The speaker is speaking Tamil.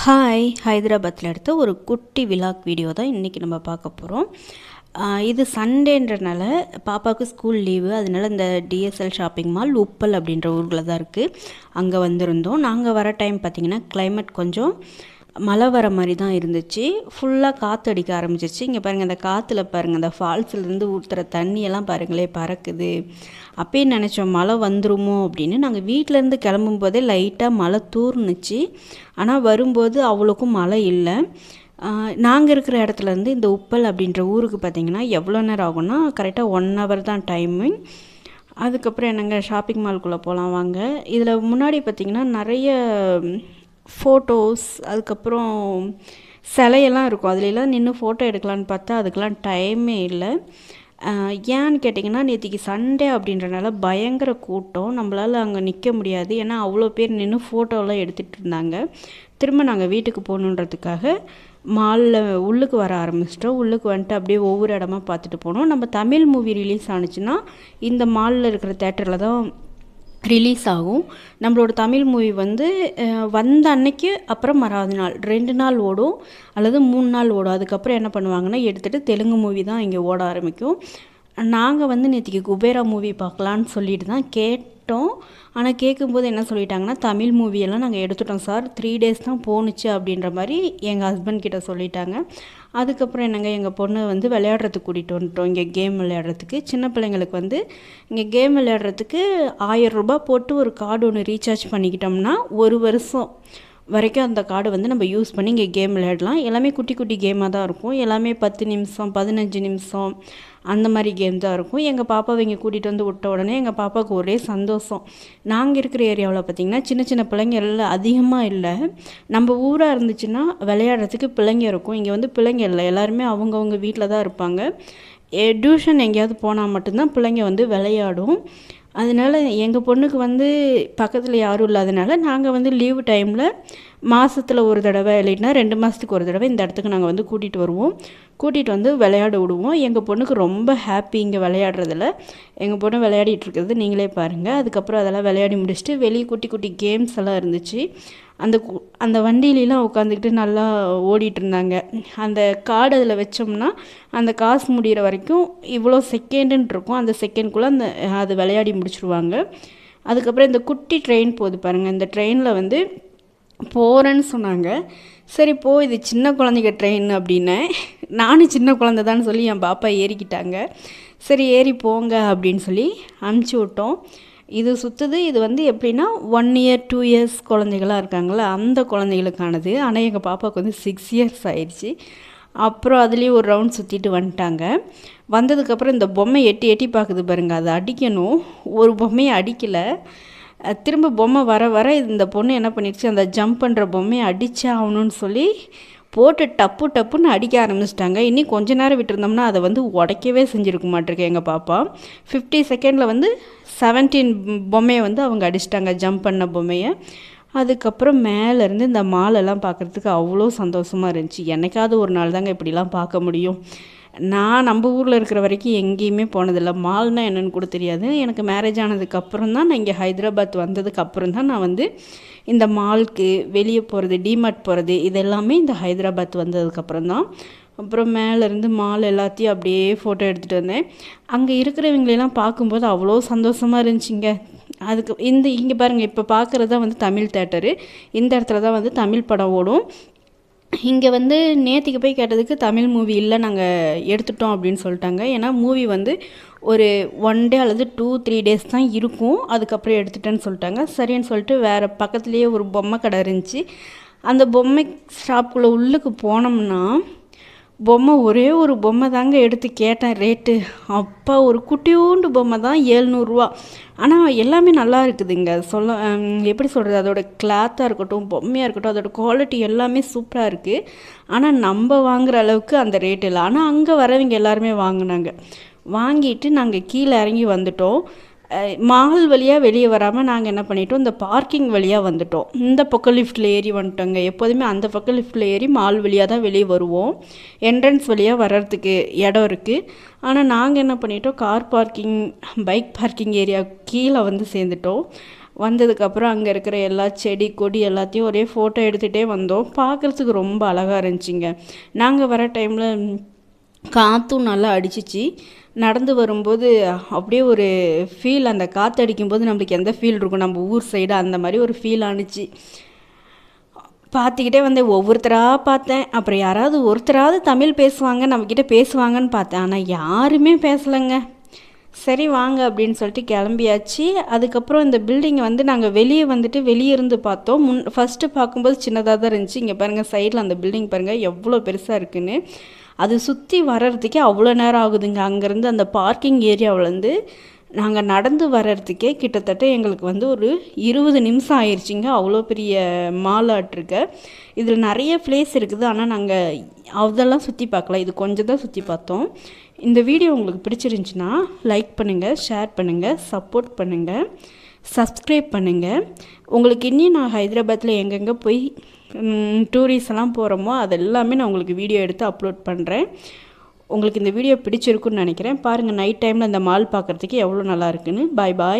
ஹாய், ஹைதராபாத்தில் எடுத்த ஒரு குட்டி விலாக் வீடியோ தான் இன்றைக்கி நம்ம பார்க்க போகிறோம். இது சண்டேன்றனால பாப்பாவுக்கு ஸ்கூல் லீவு, அதனால இந்த டிஎஸ்எல் ஷாப்பிங் மால் உப்பல் அப்படின்ற ஊரில் தான் இருக்குது. அங்கே வந்திருந்தோம். நாங்கள் வர டைம் பார்த்திங்கன்னா கிளைமேட் கொஞ்சம் மழை வர மாதிரி தான் இருந்துச்சு. ஃபுல்லாக காற்று அடிக்க ஆரம்பிச்சிருச்சு. இங்கே பாருங்கள், அந்த காற்றுல பாருங்கள், அந்த ஃபால்ஸ்லேருந்து ஊற்றுற தண்ணியெல்லாம் பாருங்களே பறக்குது. அப்பயே நினச்சோம் மழை வந்துருமோ அப்படின்னு. நாங்கள் வீட்டிலேருந்து கிளம்பும்போதே லைட்டாக மழை தூர்னுச்சு. ஆனால் வரும்போது அவ்வளோக்கும் மழை இல்லை. நாங்கள் இருக்கிற இடத்துலேருந்து இந்த உப்பல் அப்படின்ற ஊருக்கு பார்த்திங்கன்னா எவ்வளோ நேரம் ஆகும்னா கரெக்டாக 1 hour தான் டைமிங். அதுக்கப்புறம் என்னங்க ஷாப்பிங் மால்குள்ளே போகலாம் வாங்க. இதில் முன்னாடி பார்த்திங்கன்னா நிறைய ஃபோட்டோஸ், அதுக்கப்புறம் சிலையெல்லாம் இருக்கும். அதுலெல்லாம் நின்று ஃபோட்டோ எடுக்கலான்னு பார்த்தா அதுக்கெலாம் டைமே இல்லை. ஏன்னு கேட்டிங்கன்னா நேற்றுக்கு சண்டே அப்படின்றனால பயங்கர கூட்டம். நம்மளால் அங்கே நிற்க முடியாது. ஏன்னா அவ்வளோ பேர் நின்று ஃபோட்டோலாம் எடுத்துகிட்டு இருந்தாங்க. திரும்ப நாங்கள் வீட்டுக்கு போகணுன்றதுக்காக மாலில் உள்ளுக்கு வர ஆரம்பிச்சிட்டோம். உள்ளுக்கு வந்துட்டு அப்படியே ஒவ்வொரு இடமா பார்த்துட்டு போனோம். நம்ம தமிழ் மூவி ரிலீஸ் ஆணுச்சுன்னா இந்த மாலில் இருக்கிற தேட்டரில் தான் ரிலீஸ் ஆகும். நம்மளோட தமிழ் மூவி வந்த அன்னைக்கு அப்புறம் மறாவது நாள் 2 நாள் ஓடும் அல்லது 3 நாள் ஓடும். அதுக்கப்புறம் என்ன பண்ணுவாங்கன்னா எடுத்துகிட்டு தெலுங்கு மூவி தான் இங்கே ஓட ஆரம்பிக்கும். நாங்கள் நேற்றுக்கு குபேரா மூவி பார்க்கலான்னு சொல்லிட்டு தான் கேட்டோம். ஆனால் கேட்கும்போது என்ன சொல்லிட்டாங்கன்னா, தமிழ் மூவியெல்லாம் நாங்கள் எடுத்துட்டோம் சார், 3 days தான் போணுச்சு அப்படின்ற மாதிரி எங்கள் ஹஸ்பண்ட் கிட்ட சொல்லிட்டாங்க. அதுக்கப்புறம் என்னங்க, எங்கள் பொண்ணு விளையாடுறதுக்கு கூட்டிகிட்டு வந்துட்டோம். இங்கே கேம் விளையாடுறதுக்கு. சின்ன பிள்ளைங்களுக்கு இங்கே கேம் விளையாடுறதுக்கு 1000 ரூபாய் போட்டு ஒரு கார்டு ஒன்று ரீசார்ஜ் பண்ணிக்கிட்டோம்னா 1 வருஷம் வரைக்கும் அந்த கார்டு நம்ம யூஸ் பண்ணி இங்கே கேம் விளையாடலாம். எல்லாமே குட்டி குட்டி கேமாக தான் இருக்கும். எல்லாமே 10 நிமிஷம் 15 நிமிஷம் அந்த மாதிரி கேம் தான் இருக்கும். எங்கள் பாப்பாவை இங்கே கூட்டிகிட்டு வந்து விட்ட உடனே எங்கள் பாப்பாவுக்கு ஒரே சந்தோஷம். நாங்கள் இருக்கிற ஏரியாவில் பார்த்திங்கன்னா சின்ன சின்ன பிள்ளைங்க எல்லாம் அதிகமாக இல்லை. நம்ம ஊராக இருந்துச்சுன்னா விளையாடுறதுக்கு பிள்ளைங்க இருக்கும். இங்கே பிள்ளைங்க இல்லை, எல்லாருமே அவங்கவுங்க வீட்டில் தான் இருப்பாங்க. டியூஷன் எங்கேயாவது போனால் மட்டும்தான் பிள்ளைங்க விளையாடும். அதனால் எங்கள் பொண்ணுக்கு பக்கத்தில் யாரும் இல்லாதனால நாங்கள் லீவு டைமில் மாதத்தில் ஒரு தடவை இல்லைன்னா 2 மாதத்துக்கு ஒரு தடவை இந்த இடத்துக்கு நாங்கள் கூட்டிகிட்டு வருவோம். கூட்டிகிட்டு விளையாட விடுவோம். எங்கள் பொண்ணுக்கு ரொம்ப ஹாப்பி இங்கே விளையாடுறதில். எங்கள் பொண்ணு விளையாடிட்டு இருக்கிறது நீங்களே பாருங்கள். அதுக்கப்புறம் அதெல்லாம் விளையாடி முடிச்சுட்டு வெளியே குட்டி குட்டி கேம்ஸ் எல்லாம் இருந்துச்சு. அந்த வண்டியிலலாம் உட்காந்துக்கிட்டு நல்லா ஓடிட்டு இருந்தாங்க. அந்த கார்டு அதில் வச்சோம்னா அந்த காசு முடிகிற வரைக்கும் இவ்வளோ செகண்டுன்னு இருக்கும். அந்த செகண்ட்குள்ளே அது விளையாடி முடிச்சுருவாங்க. அதுக்கப்புறம் இந்த குட்டி ட்ரெயின் போகுது பாருங்கள். இந்த ட்ரெயினில் போகிறேன்னு சொன்னாங்க. சரி போ, இது சின்ன குழந்தைங்க ட்ரெயின் அப்படின்னேன். நானும் சின்ன குழந்தை தான் சொல்லி என் பாப்பா ஏறிக்கிட்டாங்க. சரி ஏறி போங்க அப்படின்னு சொல்லி அனுப்பிச்சி விட்டோம். இது சுற்றுது. இது எப்படின்னா 1 year 2 years குழந்தைகளாக இருக்காங்களா, அந்த குழந்தைகளுக்கானது. ஆனால் எங்கள் பாப்பாவுக்கு 6 years ஆயிடுச்சு. அப்புறம் அதுலேயும் ஒரு ரவுண்ட் சுற்றிட்டு வந்துட்டாங்க. வந்ததுக்கப்புறம் இந்த பொம்மை எட்டி எட்டி பார்க்குது பாருங்கள், அதை அடிக்கணும். ஒரு பொம்மையை அடிக்கலை. திரும்ப பொம்மை வர வர இந்த பொண்ணு என்ன பண்ணிடுச்சு, அந்த ஜம்ப் பண்ணுற பொம்மையை அடித்தே ஆகணும்னு சொல்லி போட்டு டப்பு டப்புன்னு அடிக்க ஆரம்பிச்சிட்டாங்க. இன்னும் கொஞ்ச நேரம் விட்டுருந்தோம்னா அதை உடைக்கவே செஞ்சுருக்க மாட்டிருக்கு எங்கள் பாப்பா. 50 செகண்டில் 17 பொம்மையை அவங்க அடிச்சிட்டாங்க, ஜம்ப் பண்ண பொம்மையை. அதுக்கப்புறம் மேலேருந்து இந்த மாலெல்லாம் பார்க்குறதுக்கு அவ்வளோ சந்தோஷமாக இருந்துச்சு. என்னைக்காவது ஒரு நாள் தாங்க இப்படிலாம் பார்க்க முடியும். நான் நம்ம ஊரில் இருக்கிற வரைக்கும் எங்கேயுமே போனதில்லை. மால்னால் என்னென்னு கூட தெரியாது. எனக்கு மேரேஜ் ஆனதுக்கப்புறம் தான், நான் இங்கே ஹைதராபாத் வந்ததுக்கப்புறம் தான் நான் இந்த மால்க்கு வெளியே போகிறது, டிமார்ட் போகிறது, இதெல்லாமே இந்த ஹைதராபாத் வந்ததுக்கப்புறம் தான். அப்புறம் மேலேருந்து மால் எல்லாத்தையும் அப்படியே ஃபோட்டோ எடுத்துகிட்டு வந்தேன். அங்கே இருக்கிறவங்களெல்லாம் பார்க்கும்போது அவ்வளோ சந்தோஷமாக இருந்துச்சுங்க. அதுக்கு இங்கே பாருங்கள், இப்போ பார்க்குறது தான் தமிழ் தேட்டரு. இந்த இடத்துல தான் தமிழ் படம் ஓடும். இங்கே நேற்றுக்கு போய் கேட்டதுக்கு தமிழ் மூவி இல்லை, நாங்கள் எடுத்துட்டோம் அப்படின்னு சொல்லிட்டாங்க. ஏன்னா மூவி ஒரு 1 day அல்லது 2-3 days தான் இருக்கும், அதுக்கப்புறம் எடுத்துட்டேன்னு சொல்லிட்டாங்க. சரின்னு சொல்லிட்டு வேறு பக்கத்துலேயே ஒரு பொம்மை கடை இருந்துச்சு. அந்த பொம்மை ஷாப்புக்குள்ளே உள்ளுக்கு போனோம்னா ஒரே ஒரு பொம்மை தாங்க எடுத்து கேட்டேன் ரேட்டு. அப்பா, ஒரு குட்டியோண்டு பொம்மை தான் 700 ரூபா. ஆனால் எல்லாமே நல்லா இருக்குதுங்க. எப்படி சொல்கிறது, அதோட கிளாத்தாக இருக்கட்டும், பொம்மையாக இருக்கட்டும், அதோட குவாலிட்டி எல்லாமே சூப்பராக இருக்குது. ஆனால் நம்ம வாங்குகிற அளவுக்கு அந்த ரேட் இல்லை. ஆனால் அங்கே வரவங்க எல்லாருமே வாங்கிட்டு நாங்கள் கீழே இறங்கி வந்துட்டோம். மால் வழியாக வெளியே வராமல் நாங்கள் என்ன பண்ணிட்டோம், இந்த பார்க்கிங் வழியாக வந்துட்டோம். இந்த பக்கம் லிஃப்ட்டில் ஏறி வந்துட்டோங்க. எப்போதுமே அந்த பக்கம் லிஃப்ட்டில் ஏறி மால் வழியாக தான் வெளியே வருவோம். என்ட்ரன்ஸ் வழியாக வர்றதுக்கு இடம் இருக்குது. ஆனால் நாங்கள் என்ன பண்ணிட்டோம், car parking, bike parking area கீழே சேர்ந்துட்டோம். வந்ததுக்கப்புறம் அங்கே இருக்கிற எல்லா செடி கொடி எல்லாத்தையும் ஒரே ஃபோட்டோ எடுத்துகிட்டே வந்தோம். பார்க்குறதுக்கு ரொம்ப அழகாக இருந்துச்சுங்க. நாங்கள் வர டைமில் காற்றும் நல்லா அடிச்சிச்சு. நடந்து வரும்போது அப்படியே ஒரு ஃபீல், அந்த காற்று அடிக்கும்போது நம்மளுக்கு எந்த ஃபீல் இருக்கும் நம்ம ஊர் சைடு, அந்த மாதிரி ஒரு ஃபீல் ஆணுச்சு. பார்த்துக்கிட்டே வந்து ஒவ்வொருத்தராக பார்த்தேன். அப்புறம் யாராவது ஒருத்தராவது தமிழ் பேசுவாங்க, நம்மக்கிட்ட பேசுவாங்கன்னு பார்த்தேன். ஆனால் யாருமே பேசலைங்க. சரி வாங்க அப்படின்னு சொல்லிட்டு கிளம்பியாச்சு. அதுக்கப்புறம் இந்த பில்டிங்கை வந்து நாங்கள் வெளியே இருந்து பார்த்தோம். ஃபஸ்ட்டு பார்க்கும்போது சின்னதாக தான் இருந்துச்சு. இங்கே பாருங்கள், சைடில் அந்த பில்டிங் பாருங்கள் எவ்வளோ பெருசாக இருக்குன்னு. அது சுற்றி வர்றதுக்கே அவ்வளோ நேரம் ஆகுதுங்க. அங்கேருந்து அந்த பார்க்கிங் ஏரியாவிலேருந்து நாங்கள் நடந்து வர்றதுக்கே கிட்டத்தட்ட எங்களுக்கு வந்து ஒரு 20 நிமிஷம் ஆயிடுச்சிங்க. அவ்வளோ பெரிய மாலாட்டிருக்க. இதில் நிறைய பிளேஸ் இருக்குது. ஆனால் நாங்கள் அதெல்லாம் சுற்றி பார்க்கல, இது கொஞ்சம் தான் சுற்றி பார்த்தோம். இந்த வீடியோ உங்களுக்கு பிடிச்சிருந்துச்சின்னா லைக் பண்ணுங்கள், ஷேர் பண்ணுங்கள், சப்போர்ட் பண்ணுங்கள், சப்ஸ்கிரைப் பண்ணுங்கள். உங்களுக்கு இன்னும் நான் ஹைதராபாத்தில் எங்கெங்கே போய் டூரிஸ்ட் எல்லாம் போகிறோமோ அதெல்லாமே நான் உங்களுக்கு வீடியோ எடுத்து அப்லோட் பண்ணுறேன். உங்களுக்கு இந்த வீடியோ பிடிச்சிருக்குன்னு நினைக்கிறேன். பாருங்கள், நைட் டைமில் இந்த மால் பார்க்குறதுக்கு எவ்வளோ நல்லா இருக்குன்னு. பாய் பாய்.